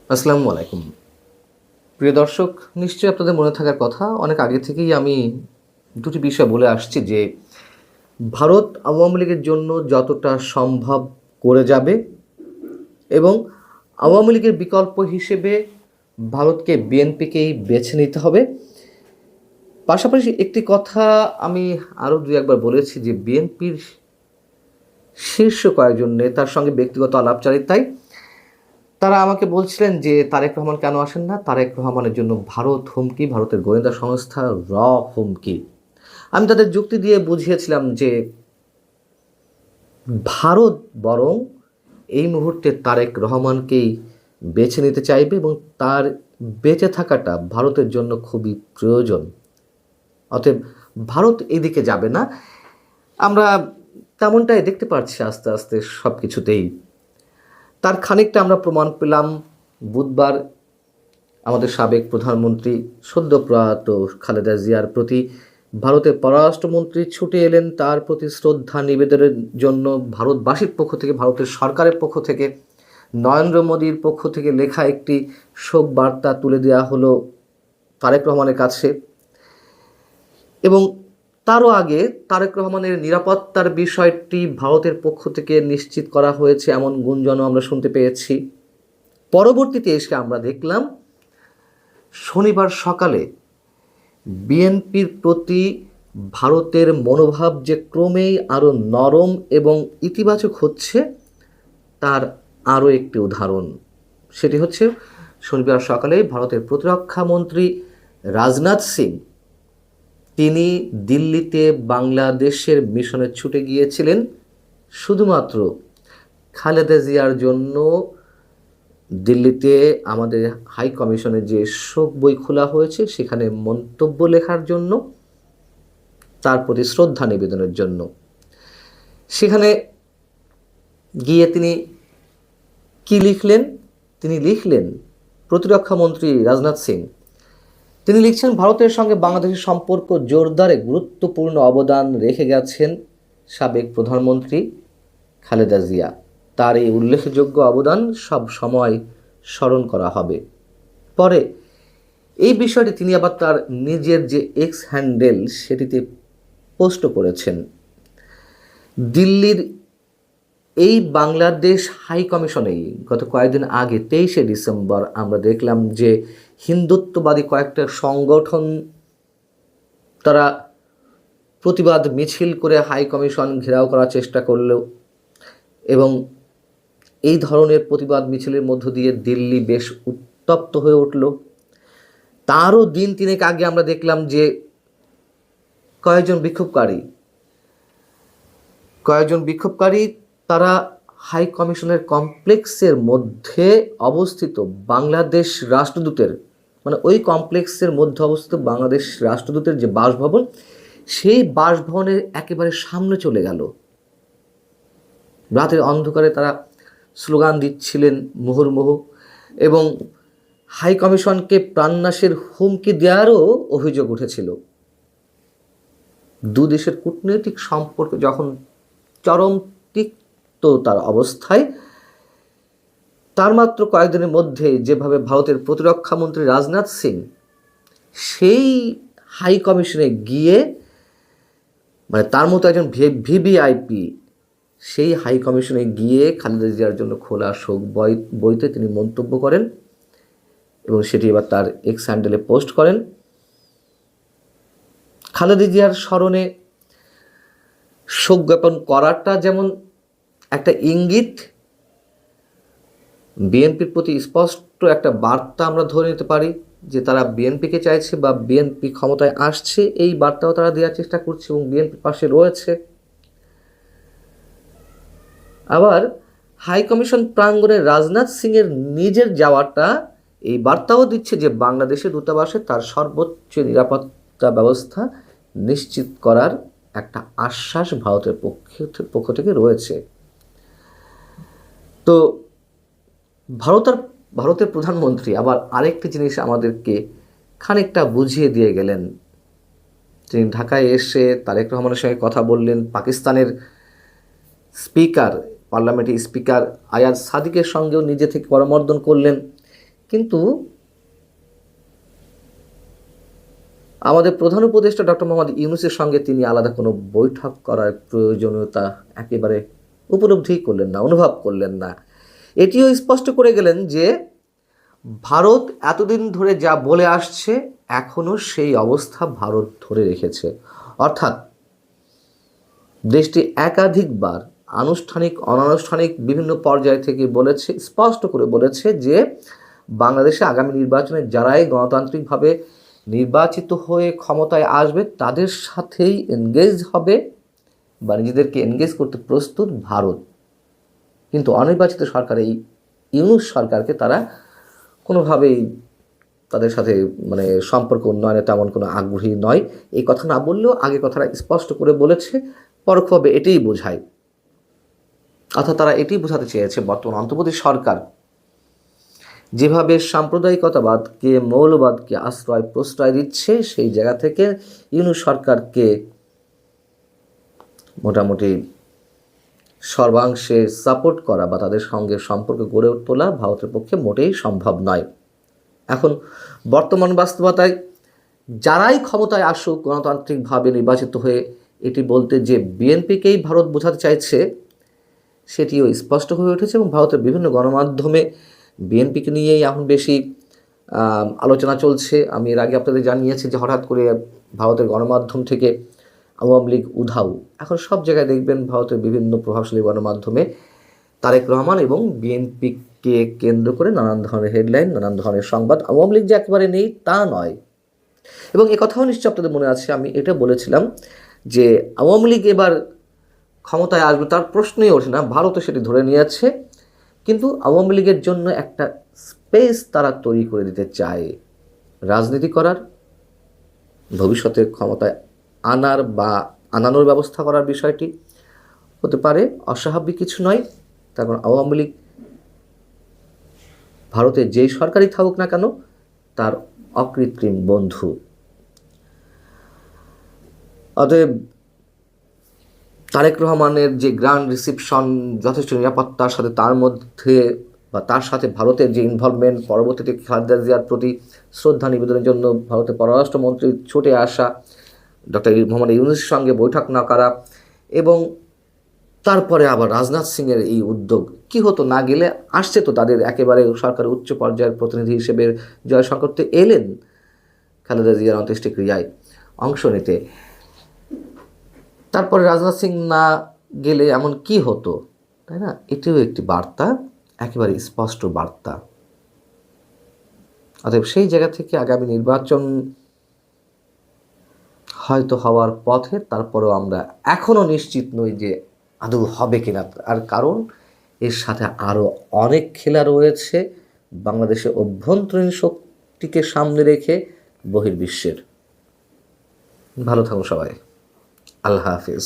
আসসালামু আলাইকুম। প্রিয় দর্শক, নিশ্চয়ই আপনাদের মনে থাকার কথা, অনেক আগে থেকেই আমি দুটি বিষয় বলে আসছি যে ভারত আওয়ামী লীগের জন্য যতটা সম্ভব করে যাবে এবং আওয়ামী লীগের বিকল্প হিসেবে ভারতকে বিএনপিকেই বেছে নিতে হবে। পাশাপাশি একটি কথা আমি আরও দু একবার বলেছি যে বিএনপির শীর্ষ কয়েকজন নেতার সঙ্গে ব্যক্তিগত আলাপচারিতায় তারা আমাকে বলছিলেন যে তারেক রহমান কেন আসেন না, তারেক রহমানের জন্য ভারত হুমকি, ভারতের গোয়েন্দা সংস্থা হুমকি। আমি তাদের যুক্তি দিয়ে বুঝিয়েছিলাম যে ভারত বরং এই মুহূর্তে তারেক রহমানকেই বেছে নিতে চাইবে এবং তার বেঁচে থাকাটা ভারতের জন্য খুবই প্রয়োজন। অতএব ভারত এদিকে যাবে না। আমরা তেমনটাই দেখতে পাচ্ছি আস্তে আস্তে সব কিছুতেই। তার খানিকটা আমরা প্রমাণ পেলাম বুধবার আমাদের সাবেক প্রধানমন্ত্রী সদ্য প্রয়াত খালেদা জিয়ার প্রতি ভারতের পররাষ্ট্রমন্ত্রী ছুটে এলেন তার প্রতি শ্রদ্ধা নিবেদনের জন্য। ভারতবাসীর পক্ষ থেকে, ভারতের সরকারের পক্ষ থেকে, নরেন্দ্র মোদীর পক্ষ থেকে লেখা একটি শোক বার্তা তুলে দেওয়া হলো তারেক রহমানের কাছে। এবং তারও আগে তারেক রহমানের নিরাপত্তার বিষয়টি ভারতের পক্ষ থেকে নিশ্চিত করা হয়েছে এমন গুঞ্জনও আমরা শুনতে পেয়েছি। পরবর্তীতে এসে আমরা দেখলাম শনিবার সকালে বিএনপির প্রতি ভারতের মনোভাব যে ক্রমেই আরও নরম এবং ইতিবাচক হচ্ছে তার আরও একটি উদাহরণ। সেটি হচ্ছে শনিবার সকালে ভারতের প্রতিরক্ষা মন্ত্রী রাজনাথ সিং তিনি দিল্লিতে বাংলাদেশের মিশনে ছুটে গিয়েছিলেন শুধুমাত্র খালেদা জিয়ার জন্য। দিল্লিতে আমাদের হাই কমিশনের যে শোক বই খোলা হয়েছে সেখানে মন্তব্য লেখার জন্য, তার প্রতি শ্রদ্ধা নিবেদনের জন্য। সেখানে গিয়ে তিনি কি লিখলেন? তিনি লিখলেন, প্রতিরক্ষা মন্ত্রী রাজনাথ সিং তিনি লিখছেন, ভারতের সঙ্গে বাংলাদেশের সম্পর্ক জোরদারে গুরুত্বপূর্ণ অবদান রেখে গেছেন সাবেক প্রধানমন্ত্রী খালেদা জিয়া। তার এই উল্লেখযোগ্য অবদান সব সময় স্মরণ করা হবে। পরে এই বিষয়টি তিনি আবার তার নিজের যে এক্স হ্যান্ডেল সেটিতে পোস্ট করেছেন। দিল্লির এই বাংলাদেশ হাই কমিশনেই গত কয়েকদিন আগে 23শে ডিসেম্বর আমরা দেখলাম যে হিন্দুত্ববাদী কয়েকটা সংগঠন তারা প্রতিবাদ মিছিল করে হাই কমিশন ঘেরাও করার চেষ্টা করলো এবং এই ধরনের প্রতিবাদ মিছিলের মধ্য দিয়ে দিল্লি বেশ উত্তপ্ত হয়ে উঠল। তারও দিন তিনেক আগে আমরা দেখলাম যে কয়েকজন বিক্ষোভকারী তারা হাই কমিশনের কমপ্লেক্সের মধ্যে অবস্থিত বাংলাদেশ রাষ্ট্রদূতের, মানে ওই কমপ্লেক্সের মধ্যে অবস্থিত বাংলাদেশ রাষ্ট্রদূতের যে বাসভবন, সেই বাসভবনের একেবারে সামনে চলে গেল। রাতের অন্ধকারে তারা স্লোগান দিচ্ছিলেন মুহুর্মুহু এবং হাই কমিশনকে প্রাণনাশের হুমকি দেওয়ারও অভিযোগ উঠেছিল। দু দেশের কূটনৈতিক সম্পর্ক যখন চরম তিক্ততার অবস্থায়, তার মাত্র কয়েকদিনের মধ্যে যেভাবে ভারতের প্রতিরক্ষা মন্ত্রী রাজনাথ সিং সেই হাই কমিশনে গিয়ে, মানে তার মতো একজন ভিভিআইপি সেই হাই কমিশনে গিয়ে খালেদা জিয়ার জন্য খোলা শোক বইতে তিনি মন্তব্য করেন এবং সেটি এবার তার এক্স হ্যান্ডেলে পোস্ট করেন। খালেদা জিয়ার স্মরণে শোক জ্ঞাপন করাটা যেমন একটা ইঙ্গিত, বিএনপির প্রতি স্পষ্ট একটা বার্তা আমরা ধরে নিতে পারি যে তারা বিএনপিকে চাইছে বা বিএনপি ক্ষমতায় আসছে, এই বার্তাও তারা দেওয়ার চেষ্টা করছে এবং বিএনপির পাশে রয়েছে। আবার হাই কমিশন প্রাঙ্গণে রাজনাথ সিংয়ের নিজের যাওয়াটা এই বার্তাও দিচ্ছে যে বাংলাদেশের দূতাবাসে তার সর্বোচ্চ নিরাপত্তা ব্যবস্থা নিশ্চিত করার একটা আশ্বাস ভারতের পক্ষ থেকে রয়েছে। তো ভারতের প্রধানমন্ত্রী আবার আরেকটি জিনিস আমাদেরকে খানিকটা বুঝিয়ে দিয়ে গেলেন। তিনি ঢাকায় এসে তারেক রহমানের সঙ্গে কথা বললেন, পাকিস্তানের পার্লামেন্টের স্পিকার আয়াজ সাদিকের সঙ্গেও নিজে থেকে করমর্দন করলেন। কিন্তু আমাদের প্রধান উপদেষ্টা ডক্টর মোহাম্মদ ইউনূসের সঙ্গে তিনি আলাদা কোনো বৈঠক করার প্রয়োজনীয়তা একেবারে উপলব্ধি করলেন না, অনুভব করলেন না। এটিও স্পষ্ট করে গেলেন যে ভারত এতদিন ধরে যা বলে আসছে এখনও সেই অবস্থা ভারত ধরে রেখেছে। অর্থাৎ দেশটি একাধিকবার আনুষ্ঠানিক অনানুষ্ঠানিক বিভিন্ন পর্যায় থেকে বলেছে, স্পষ্ট করে বলেছে যে বাংলাদেশে আগামী নির্বাচনে যারাই গণতান্ত্রিকভাবে নির্বাচিত হয়ে ক্ষমতায় আসবে তাদের সাথেই এনগেজ হবে বা নিজেদেরকে এনগেজ করতে প্রস্তুত ভারত। কিন্তু অনির্বাচিত সরকার, এই ইউনূস সরকারকে তারা কোনোভাবেই তাদের সাথে সম্পর্ক উন্নয়নে তেমন কোনো আগ্রহী নয়। এই কথা না বললেও আগে কথাটা স্পষ্ট করে বলেছে, পরোক্ষভাবে এটাই বোঝায়। অর্থাৎ তারা এটাই বোঝাতে চেয়েছে বর্তমান অন্তর্বর্তী সরকার যেভাবে সাম্প্রদায়িকতাবাদকে, মৌলবাদকে আশ্রয় প্রশ্রয় দিচ্ছে, সেই জায়গা থেকে ইউনূস সরকারকে মোটামুটি সর্বাংশে সাপোর্ট করা বা তাদের সঙ্গে সম্পর্ক গড়ে তোলা ভারতের পক্ষে মোটেই সম্ভব নয়। এখন বর্তমান বাস্তবতায় যারাই ক্ষমতায় আসুক গণতান্ত্রিকভাবে নির্বাচিত হয়ে, এটি বলতে যে বিএনপিকেই ভারত বোঝাতে চাইছে সেটিও স্পষ্ট হয়ে উঠেছে এবং ভারতের বিভিন্ন গণমাধ্যমে বিএনপিকে নিয়েই এখন বেশি আলোচনা চলছে। আমি এর আগে আপনাদের জানিয়েছি যে হঠাৎ করে ভারতের গণমাধ্যম থেকে আওয়ামী লীগ উধাও। এখন সব জায়গায় দেখবেন ভারতের বিভিন্ন প্রভাবশালী গণমাধ্যমে তারেক রহমান এবং বিএনপিকে কেন্দ্র করে নানান ধরনের হেডলাইন, নানান ধরনের সংবাদ। আওয়ামী লীগ যে একেবারে নেই তা নয়। এবং কথাও নিশ্চয় আপনাদের মনে আছে, আমি এটা বলেছিলাম যে আওয়ামী লীগ এবার ক্ষমতায় আসবে তার প্রশ্নই ওঠে না, ভারতও সেটি ধরে নিয়েছে। কিন্তু আওয়ামী লীগের জন্য একটা স্পেস তারা তৈরি করে দিতে চায় রাজনীতি করার, ভবিষ্যতে ক্ষমতায় আনার বা আনানোর ব্যবস্থা করার বিষয়টি হতে পারে অস্বাভাবিক কিছু নয়। তার কারণ আওয়ামী লীগ ভারতের যেই সরকারই থাকুক না কেন তার অকৃত্রিম বন্ধু। অতএব তারেক রহমানের যে গ্র্যান্ড রিসিপশন, যথেষ্ট নিরাপত্তার সাথে তার মধ্যে বা তার সাথে ভারতের যে ইনভলভমেন্ট, পরবর্তীতে খালেদা জিয়ার প্রতি শ্রদ্ধা নিবেদনের জন্য ভারতের পররাষ্ট্রমন্ত্রী ছুটে আসা, ডক্টর মোহাম্মদ ইউনূসের সঙ্গে বৈঠক না করা, এবং তারপরে আবার রাজনাথ সিংয়ের এই উদ্যোগ, কি হতো না গেলে, আসছে তো তাদের একেবারে সরকারের উচ্চ পর্যায়ের প্রতিনিধি হিসেবে জয়শঙ্কর তো এলেন খালেদা জিয়ার অন্ত্যেষ্টিক্রিয়ায় অংশ নিতে। তারপরে রাজনাথ সিং না গেলে এমন কি হতো, তাই না? এটিও একটি বার্তা, একেবারে স্পষ্ট বার্তা। অতএব সেই জায়গা থেকে আগামী নির্বাচন হয়তো হওয়ার পথে, তারপরেও আমরা এখনও নিশ্চিত নই যে আদৌ হবে কিনা। আর কারণ এর সাথে আরও অনেক খেলা রয়েছে বাংলাদেশের অভ্যন্তরীণ শক্তিকে সামনে রেখে বহির্বিশ্বের। ভালো থাকুন সবাই, আল্লাহ হাফিজ।